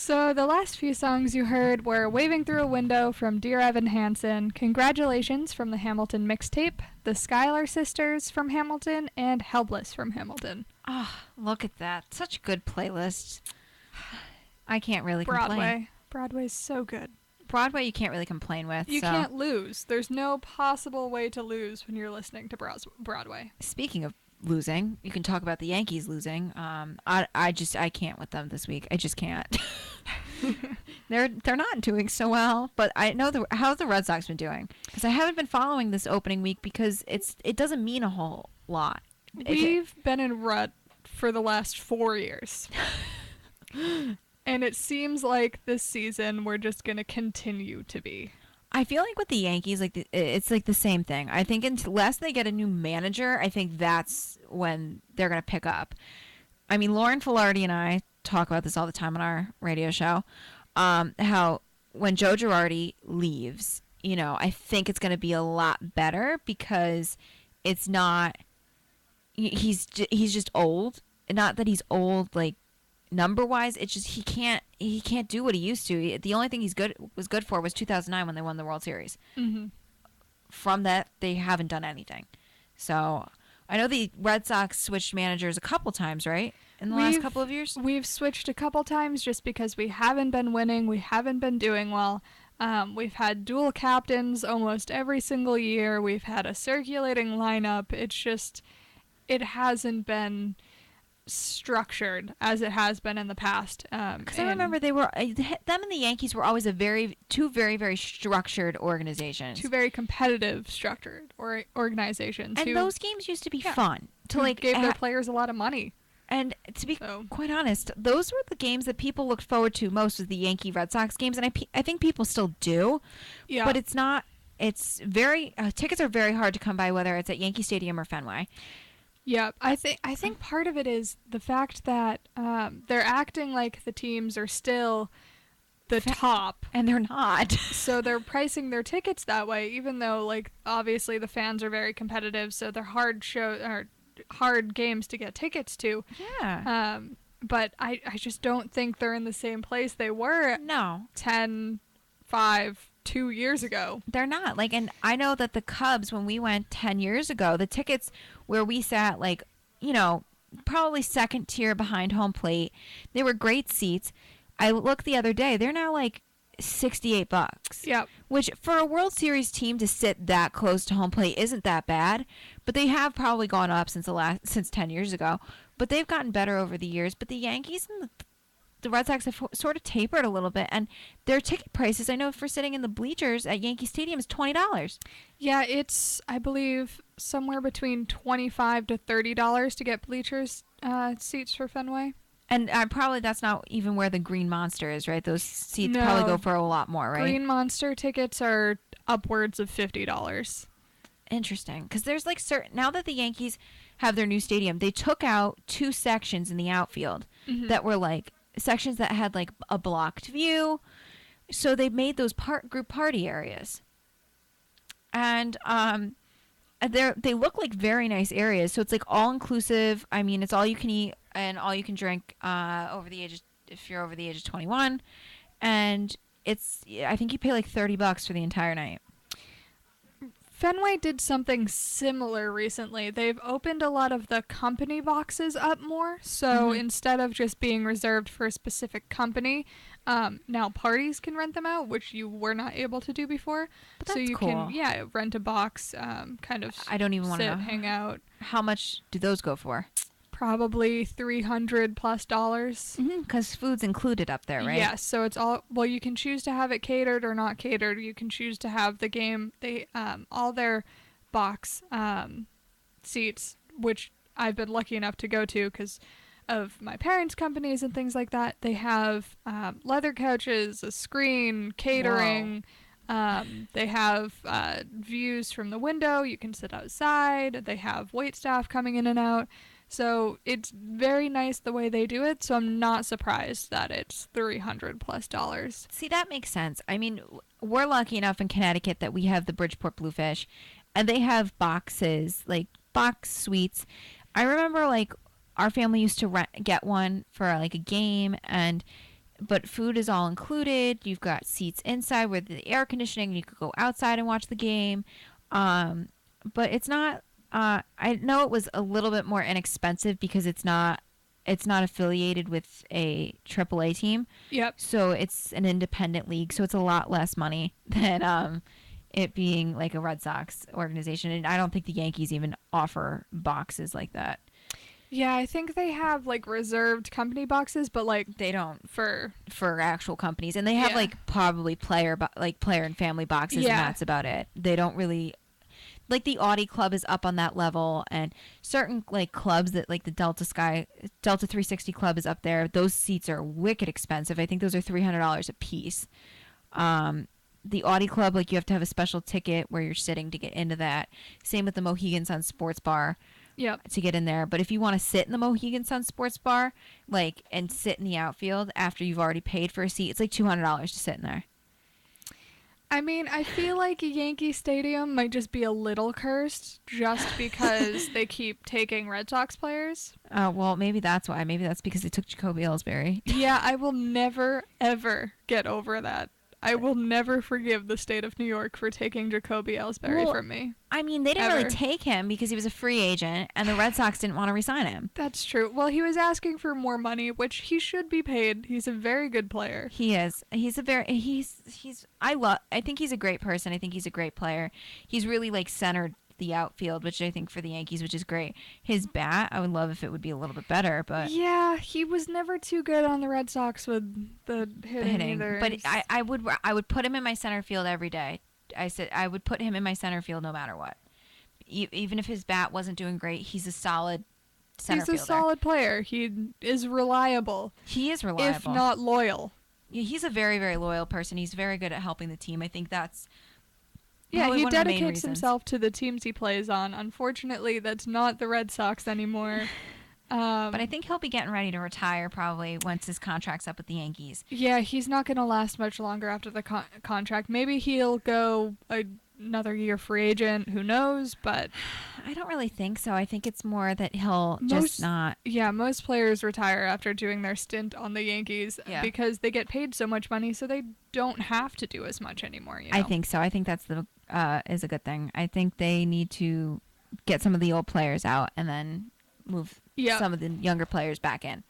So the last few songs you heard were Waving Through a Window from Dear Evan Hansen, Congratulations from the Hamilton mixtape, The Schuyler Sisters from Hamilton, and Helpless from Hamilton. Oh, look at that. Such a good playlist. I can't really complain. Broadway's so good. Broadway you can't really complain with. You can't lose. There's no possible way to lose when you're listening to Broadway. Speaking of losing, you can talk about the Yankees losing. I can't with them this week. I just can't. They're not doing so well, but I know how's the Red Sox been doing? Because I haven't been following this opening week because it doesn't mean a whole lot. We've been in rut for the last 4 years. And it seems like this season we're just going to continue to be. I feel like with the Yankees, it's like the same thing. I think unless they get a new manager, I think that's when they're going to pick up. I mean, Lauren Filardi and I talk about this all the time on our radio show, how when Joe Girardi leaves, I think it's going to be a lot better because it's not he's just old. Not that he's old, like, number-wise, it's just he can't do what he used to. The only thing was good for was 2009 when they won the World Series. Mm-hmm. From that, they haven't done anything. So I know the Red Sox switched managers a couple times, right? In the last couple of years? We've switched a couple times just because we haven't been winning. We haven't been doing well. We've had dual captains almost every single year. We've had a circulating lineup. It's just, it hasn't been structured as it has been in the past. Because I remember them and the Yankees were always two very, very structured organizations. Two very competitive structured organizations. And those games used to be fun. Gave their players a lot of money. And to be quite honest, those were the games that people looked forward to most, was the Yankee Red Sox games, and I think people still do. Yeah. But it's not. It's very tickets are very hard to come by, whether it's at Yankee Stadium or Fenway. Yeah, I think part of it is the fact that they're acting like the teams are still the top, and they're not. So they're pricing their tickets that way, even though, like, obviously the fans are very competitive, so they're hard games to get tickets to. Yeah. But I just don't think they're in the same place they were. No. 10, 5, 2 years ago. They're not. Like, and I know that the Cubs, when we went 10 years ago, the tickets where we sat, like, probably second tier behind home plate, they were great seats. I looked the other day, they're now like $68. Yep. Which for a World Series team to sit that close to home plate isn't that bad, but they have probably gone up since 10 years ago. But they've gotten better over the years. But the Yankees and the Red Sox have sort of tapered a little bit, and their ticket prices, I know, for sitting in the bleachers at Yankee Stadium is $20. Yeah, it's, I believe, somewhere between $25 to $30 to get bleachers seats for Fenway. And probably that's not even where the Green Monster is, right? Those seats probably go for a lot more, right? Green Monster tickets are upwards of $50. Interesting. Because there's like now that the Yankees have their new stadium, they took out 2 sections in the outfield that were like sections that had like a blocked view. So they made those group party areas. And they look like very nice areas. So it's like all inclusive. I mean, it's all you can eat and all you can drink if you're over the age of 21. And I think you pay like $30 for the entire night. Fenway did something similar recently. They've opened a lot of the company boxes up more. So instead of just being reserved for a specific company, now parties can rent them out, which you were not able to do before. But that's so you cool. can, rent a box, kind of I don't even want to know. Hang out. How much do those go for? Probably $300+. Because food's included up there, right? Yes, so it's all, well, you can choose to have it catered or not catered. You can choose to have the game, all their box seats, which I've been lucky enough to go to because of my parents' companies and things like that. They have leather couches, a screen, catering. They have views from the window. You can sit outside. They have wait staff coming in and out. So it's very nice the way they do it. So I'm not surprised that it's $300+. See, that makes sense. I mean, we're lucky enough in Connecticut that we have the Bridgeport Bluefish, and they have boxes, like box suites. I remember, like, our family used to get one for like a game, but food is all included. You've got seats inside with the air conditioning. You could go outside and watch the game. But it's not. I know it was a little bit more inexpensive because it's not affiliated with a AAA team. Yep. So it's an independent league. So it's a lot less money than it being like a Red Sox organization. And I don't think the Yankees even offer boxes like that. Yeah, I think they have like reserved company boxes, but like They don't for actual companies, and they have Yeah. like probably player and family boxes, Yeah. and that's about it. They don't really like the Audi Club is up on that level, and certain like clubs that like the Delta 360 Club is up there. Those seats are wicked expensive. I think those are $300 a piece. The Audi Club, like you have to have a special ticket where you're sitting to get into that. Same with the Mohegan Sun Sports Bar. Yep. To get in there. But if you want to sit in the Mohegan Sun Sports Bar, like, and sit in the outfield after you've already paid for a seat, it's like $200 to sit in there. I mean, I feel like Yankee Stadium might just be a little cursed just because they keep taking Red Sox players. Well, maybe that's why. Maybe that's because they took Jacoby Ellsbury. Yeah, I will never, ever get over that. I will never forgive the state of New York for taking Jacoby Ellsbury from me. I mean, they didn't really Ever. take him because he was a free agent, and the Red Sox didn't want to re-sign him. That's true. Well, he was asking for more money, which he should be paid. He's a very good player. He is. He's a very I think he's a great person. I think he's a great player. He's really like centered the outfield, which I think for the Yankees, which is great. His bat, I would love if it would be a little bit better, but Yeah, he was never too good on the Red Sox with the hitting either. But I would put him in my center field every day. I said I would put him in my center field no matter what. Even if his bat wasn't doing great, he's a solid center He's a fielder. solid player. He is reliable, He is reliable. if not loyal. Yeah, he's a very, very loyal person. He's very good at helping the team. I think that's Yeah, probably he one of the main dedicates reasons. himself to the teams he plays on. Unfortunately, that's not the Red Sox anymore. But I think he'll be getting ready to retire probably once his contract's up with the Yankees. Yeah, he's not going to last much longer after the contract. Maybe he'll go another year free agent. Who knows? But I don't really think so. I think it's more that he'll just not. Yeah, most players retire after doing their stint on the Yankees because they get paid so much money, so they don't have to do as much anymore. You know? I think so. I think that's is a good thing. I think they need to get some of the old players out and then move some of the younger players back in.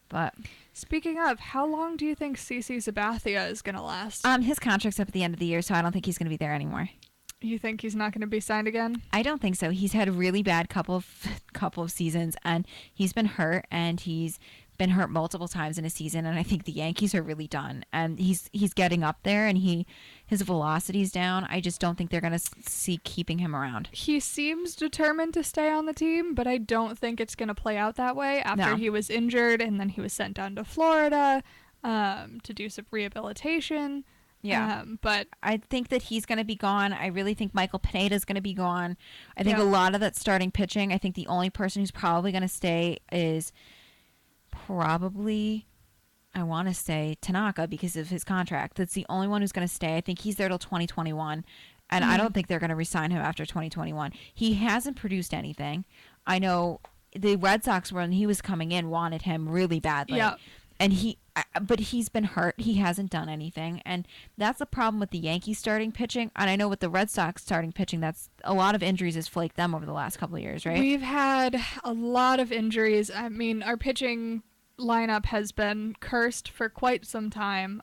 But speaking of, how long do you think CC Sabathia is going to last? His contract's up at the end of the year, so I don't think he's going to be there anymore. You think he's not going to be signed again? I don't think so. He's had a really bad couple of seasons, and he's been hurt, and he's been hurt multiple times in a season, and I think the Yankees are really done. And he's getting up there, and his velocity's down. I just don't think they're going to see keeping him around. He seems determined to stay on the team, but I don't think it's going to play out that way after he was injured, and then he was sent down to Florida to do some rehabilitation. Yeah, but I think that he's going to be gone. I really think Michael Pineda is going to be gone. I think a lot of that starting pitching, I think the only person who's probably going to stay is probably, I want to say Tanaka because of his contract. That's the only one who's going to stay. I think he's there till 2021, and I don't think they're going to re-sign him after 2021. He hasn't produced anything. I know the Red Sox, when he was coming in, wanted him really badly. Yeah. And but he's been hurt. He hasn't done anything. And that's the problem with the Yankees starting pitching. And I know with the Red Sox starting pitching, that's a lot of injuries has flaked them over the last couple of years, right? We've had a lot of injuries. I mean, our pitching lineup has been cursed for quite some time.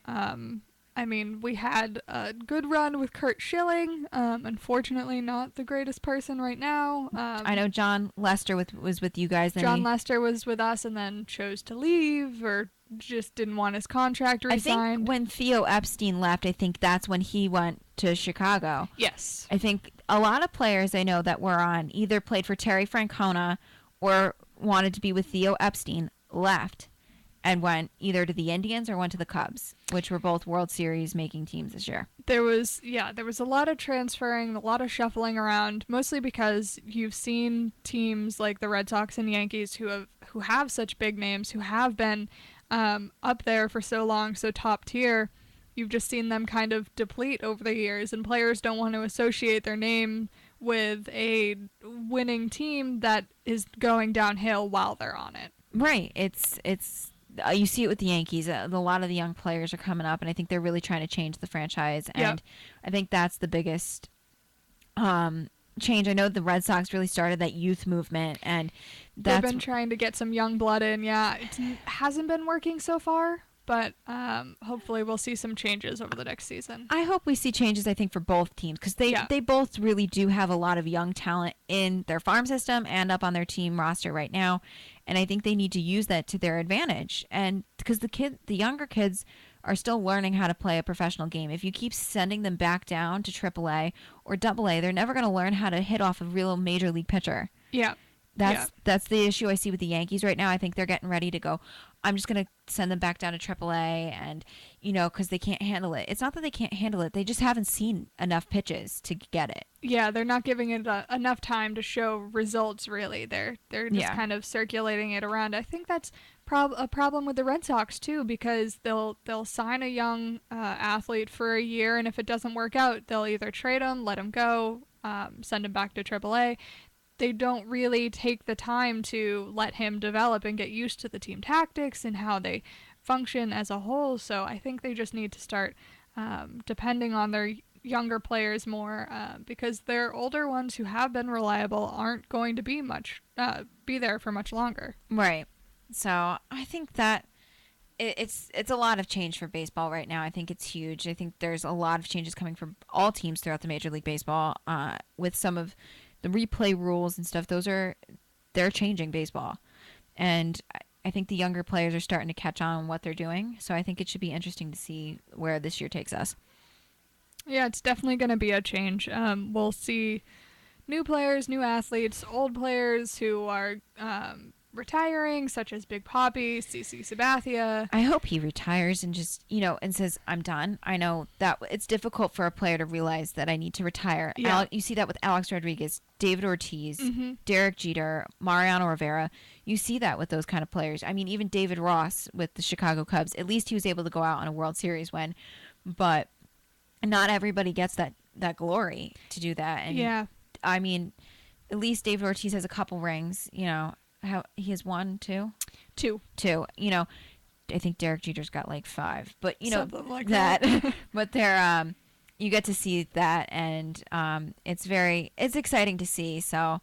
I mean, we had a good run with Kurt Schilling. Unfortunately, not the greatest person right now. I know John Lester was with you guys. John Lester was with us and then chose to leave or just didn't want his contract re-signed. I think when Theo Epstein left, I think that's when he went to Chicago. Yes. I think a lot of players I know that were on either played for Terry Francona or wanted to be with Theo Epstein left and went either to the Indians or went to the Cubs, which were both World Series making teams this year. There was a lot of transferring, a lot of shuffling around, mostly because you've seen teams like the Red Sox and Yankees who have such big names, who have been up there for so long, so top tier. You've just seen them kind of deplete over the years, and players don't want to associate their name with a winning team that is going downhill while they're on it. Right. It's You see it with the Yankees. A lot of the young players are coming up, and I think they're really trying to change the franchise. And I think that's the biggest change. I know the Red Sox really started that youth movement, and they've been trying to get some young blood in. Yeah, it hasn't been working so far, but hopefully we'll see some changes over the next season. I hope we see changes, I think, for both teams, because they both really do have a lot of young talent in their farm system and up on their team roster right now, and I think they need to use that to their advantage. And because the younger kids are still learning how to play a professional game. If you keep sending them back down to AAA or AA, they're never going to learn how to hit off a real major league pitcher. Yeah. That's the issue I see with the Yankees right now. I think they're getting ready to go, I'm just going to send them back down to AAA, and, because they can't handle it. It's not that they can't handle it. They just haven't seen enough pitches to get it. Yeah, they're not giving it enough time to show results, really. They're just kind of circulating it around. I think that's a problem with the Red Sox, too, because they'll sign a young athlete for a year, and if it doesn't work out, they'll either trade him, let him go, send him back to AAA. They don't really take the time to let him develop and get used to the team tactics and how they function as a whole. So I think they just need to start depending on their younger players more, because their older ones who have been reliable aren't going to be there for much longer. Right. So I think that it's a lot of change for baseball right now. I think it's huge. I think there's a lot of changes coming from all teams throughout the Major League Baseball, with some of the replay rules and stuff. They're changing baseball, and I think the younger players are starting to catch on what they're doing. So I think it should be interesting to see where this year takes us. Yeah, it's definitely going to be a change. We'll see new players, new athletes, old players who are retiring, such as Big Papi, CC Sabathia. I hope he retires and just, and says, I'm done. I know that it's difficult for a player to realize that I need to retire. Yeah. You see that with Alex Rodriguez, David Ortiz, Derek Jeter, Mariano Rivera. You see that with those kind of players. I mean, even David Ross with the Chicago Cubs, at least he was able to go out on a World Series win, but not everybody gets that glory to do that. And I mean, at least David Ortiz has a couple rings, How he has 1, 2? 2. I think Derek Jeter's got like 5, but something like that. But they're you get to see that, and it's exciting to see. So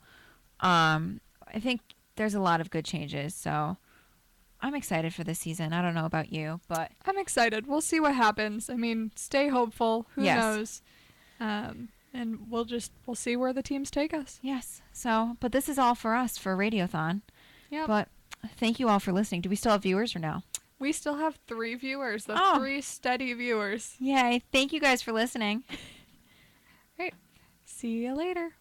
I think there's a lot of good changes. So I'm excited for this season. I don't know about you, but I'm excited. We'll see what happens. I mean, stay hopeful. Who knows? And we'll see where the teams take us. Yes. So, but this is all for us for Radiothon. Yeah. But thank you all for listening. Do we still have viewers or no? We still have 3 viewers. 3 steady viewers. Yay. Thank you guys for listening. Great. See you later.